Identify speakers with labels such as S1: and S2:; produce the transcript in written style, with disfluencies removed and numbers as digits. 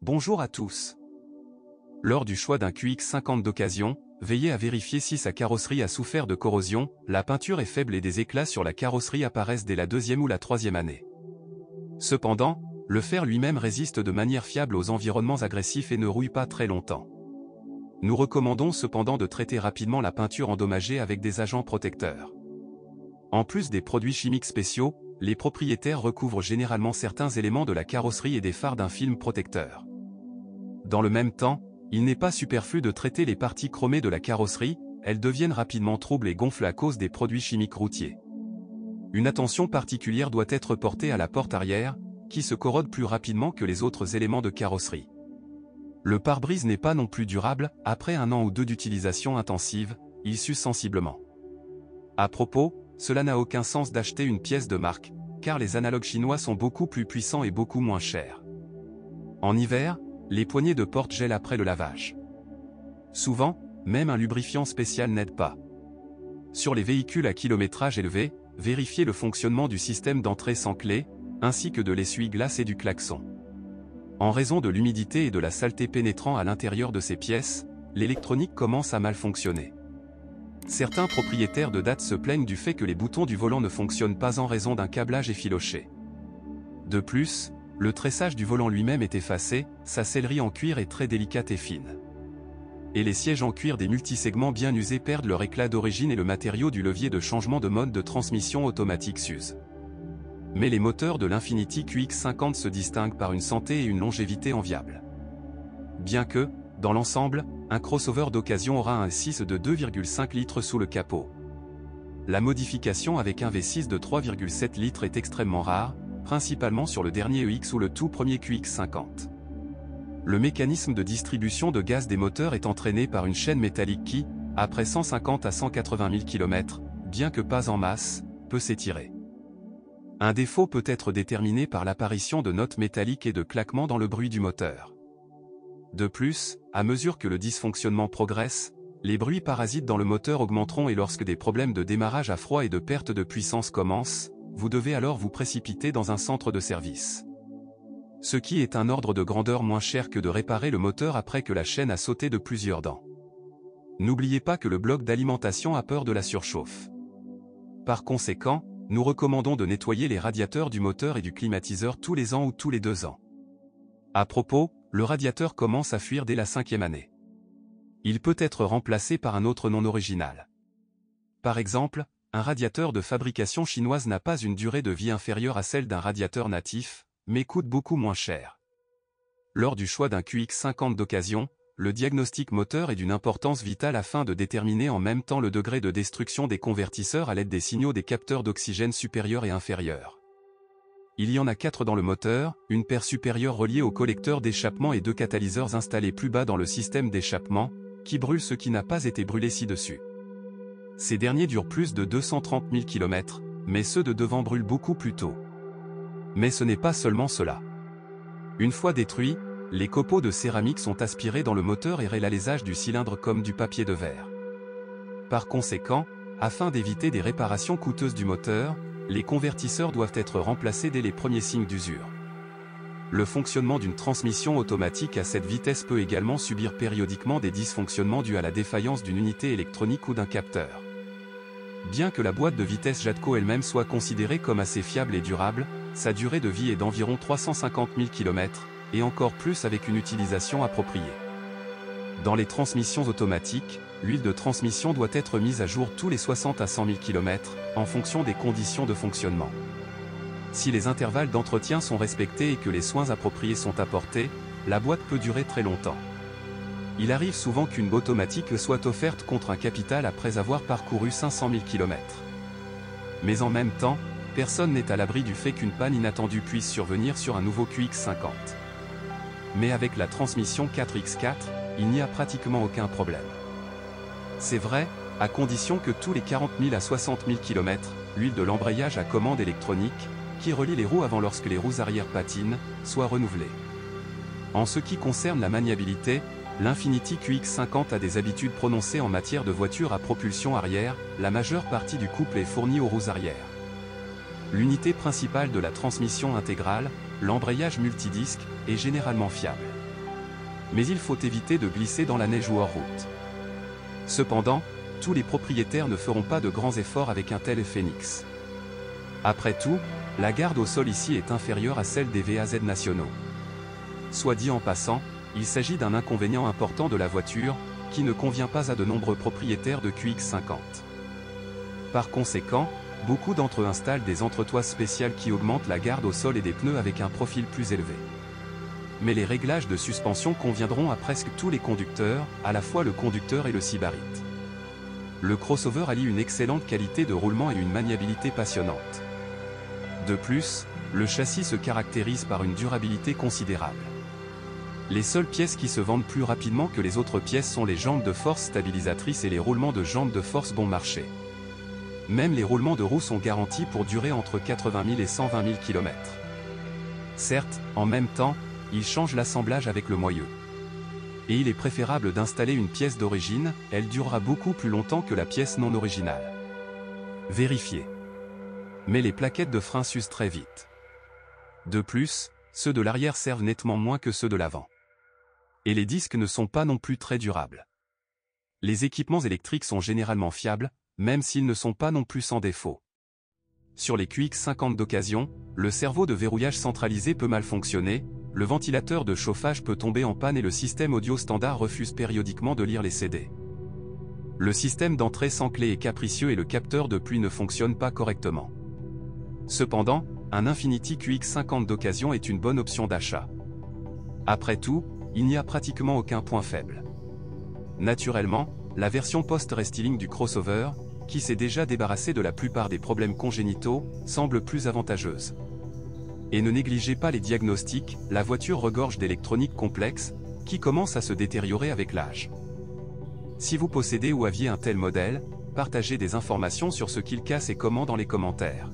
S1: Bonjour à tous. Lors du choix d'un QX50 d'occasion, veillez à vérifier si sa carrosserie a souffert de corrosion, la peinture est faible et des éclats sur la carrosserie apparaissent dès la deuxième ou la troisième année. Cependant, le fer lui-même résiste de manière fiable aux environnements agressifs et ne rouille pas très longtemps. Nous recommandons cependant de traiter rapidement la peinture endommagée avec des agents protecteurs. En plus des produits chimiques spéciaux, les propriétaires recouvrent généralement certains éléments de la carrosserie et des phares d'un film protecteur. Dans le même temps, il n'est pas superflu de traiter les parties chromées de la carrosserie, elles deviennent rapidement troubles et gonflent à cause des produits chimiques routiers. Une attention particulière doit être portée à la porte arrière, qui se corrode plus rapidement que les autres éléments de carrosserie. Le pare-brise n'est pas non plus durable, après 1 an ou 2 d'utilisation intensive, il s'use sensiblement. À propos, cela n'a aucun sens d'acheter une pièce de marque, car les analogues chinois sont beaucoup plus puissants et beaucoup moins chers. En hiver, les poignées de porte gèlent après le lavage. Souvent, même un lubrifiant spécial n'aide pas. Sur les véhicules à kilométrage élevé, vérifiez le fonctionnement du système d'entrée sans clé, ainsi que de l'essuie-glace et du klaxon. En raison de l'humidité et de la saleté pénétrant à l'intérieur de ces pièces, l'électronique commence à mal fonctionner. Certains propriétaires de date se plaignent du fait que les boutons du volant ne fonctionnent pas en raison d'un câblage effiloché. De plus, le tressage du volant lui-même est effacé, sa sellerie en cuir est très délicate et fine. Et les sièges en cuir des multisegments bien usés perdent leur éclat d'origine et le matériau du levier de changement de mode de transmission automatique s'use. Mais les moteurs de l'Infiniti QX50 se distinguent par une santé et une longévité enviables. Bien que, dans l'ensemble, un crossover d'occasion aura un V6 de 2,5 litres sous le capot. La modification avec un V6 de 3,7 litres est extrêmement rare, principalement sur le dernier EX ou le tout premier QX50. Le mécanisme de distribution de gaz des moteurs est entraîné par une chaîne métallique qui, après 150 à 180 000 km, bien que pas en masse, peut s'étirer. Un défaut peut être déterminé par l'apparition de notes métalliques et de claquements dans le bruit du moteur. De plus, à mesure que le dysfonctionnement progresse, les bruits parasites dans le moteur augmenteront et lorsque des problèmes de démarrage à froid et de perte de puissance commencent, vous devez alors vous précipiter dans un centre de service. Ce qui est un ordre de grandeur moins cher que de réparer le moteur après que la chaîne a sauté de plusieurs dents. N'oubliez pas que le bloc d'alimentation a peur de la surchauffe. Par conséquent, nous recommandons de nettoyer les radiateurs du moteur et du climatiseur tous les ans ou tous les 2 ans. À propos, le radiateur commence à fuir dès la 5e année. Il peut être remplacé par un autre non original. Par exemple, un radiateur de fabrication chinoise n'a pas une durée de vie inférieure à celle d'un radiateur natif, mais coûte beaucoup moins cher. Lors du choix d'un QX50 d'occasion, le diagnostic moteur est d'une importance vitale afin de déterminer en même temps le degré de destruction des convertisseurs à l'aide des signaux des capteurs d'oxygène supérieurs et inférieurs. Il y en a 4 dans le moteur, une paire supérieure reliée au collecteur d'échappement et 2 catalyseurs installés plus bas dans le système d'échappement, qui brûlent ce qui n'a pas été brûlé ci-dessus. Ces derniers durent plus de 230 000 km, mais ceux de devant brûlent beaucoup plus tôt. Mais ce n'est pas seulement cela. Une fois détruits, les copeaux de céramique sont aspirés dans le moteur et l'alésage du cylindre comme du papier de verre. Par conséquent, afin d'éviter des réparations coûteuses du moteur, les convertisseurs doivent être remplacés dès les premiers signes d'usure. Le fonctionnement d'une transmission automatique à cette vitesse peut également subir périodiquement des dysfonctionnements dus à la défaillance d'une unité électronique ou d'un capteur. Bien que la boîte de vitesse Jatco elle-même soit considérée comme assez fiable et durable, sa durée de vie est d'environ 350 000 km, et encore plus avec une utilisation appropriée. Dans les transmissions automatiques, l'huile de transmission doit être mise à jour tous les 60 à 100 000 km, en fonction des conditions de fonctionnement. Si les intervalles d'entretien sont respectés et que les soins appropriés sont apportés, la boîte peut durer très longtemps. Il arrive souvent qu'une automatique soit offerte contre un capital après avoir parcouru 500 000 km. Mais en même temps, personne n'est à l'abri du fait qu'une panne inattendue puisse survenir sur un nouveau QX50. Mais avec la transmission 4x4, il n'y a pratiquement aucun problème. C'est vrai, à condition que tous les 40 000 à 60 000 km, l'huile de l'embrayage à commande électronique, qui relie les roues avant lorsque les roues arrière patinent, soit renouvelée. En ce qui concerne la maniabilité, l'Infiniti QX50 a des habitudes prononcées en matière de voiture à propulsion arrière, la majeure partie du couple est fournie aux roues arrière. L'unité principale de la transmission intégrale, l'embrayage multidisque, est généralement fiable. Mais il faut éviter de glisser dans la neige ou hors route. Cependant, tous les propriétaires ne feront pas de grands efforts avec un tel Phoenix. Après tout, la garde au sol ici est inférieure à celle des VAZ nationaux. Soit dit en passant, il s'agit d'un inconvénient important de la voiture, qui ne convient pas à de nombreux propriétaires de QX50. Par conséquent, beaucoup d'entre eux installent des entretoises spéciales qui augmentent la garde au sol et des pneus avec un profil plus élevé. Mais les réglages de suspension conviendront à presque tous les conducteurs, à la fois le conducteur et le sybarite. Le crossover allie une excellente qualité de roulement et une maniabilité passionnante. De plus, le châssis se caractérise par une durabilité considérable. Les seules pièces qui se vendent plus rapidement que les autres pièces sont les jambes de force stabilisatrices et les roulements de jambes de force bon marché. Même les roulements de roues sont garantis pour durer entre 80 000 et 120 000 km. Certes, en même temps, ils changent l'assemblage avec le moyeu. Et il est préférable d'installer une pièce d'origine, elle durera beaucoup plus longtemps que la pièce non originale. Vérifiez. Mais les plaquettes de frein s'usent très vite. De plus, ceux de l'arrière servent nettement moins que ceux de l'avant. Et les disques ne sont pas non plus très durables. Les équipements électriques sont généralement fiables, même s'ils ne sont pas non plus sans défaut. Sur les QX50 d'occasion, le cerveau de verrouillage centralisé peut mal fonctionner, le ventilateur de chauffage peut tomber en panne et le système audio standard refuse périodiquement de lire les CD. Le système d'entrée sans clé est capricieux et le capteur de pluie ne fonctionne pas correctement. Cependant, un Infiniti QX50 d'occasion est une bonne option d'achat. Après tout, il n'y a pratiquement aucun point faible. Naturellement, la version post-restyling du crossover, qui s'est déjà débarrassée de la plupart des problèmes congénitaux, semble plus avantageuse. Et ne négligez pas les diagnostics, la voiture regorge d'électronique complexe, qui commence à se détériorer avec l'âge. Si vous possédez ou aviez un tel modèle, partagez des informations sur ce qu'il casse et comment dans les commentaires.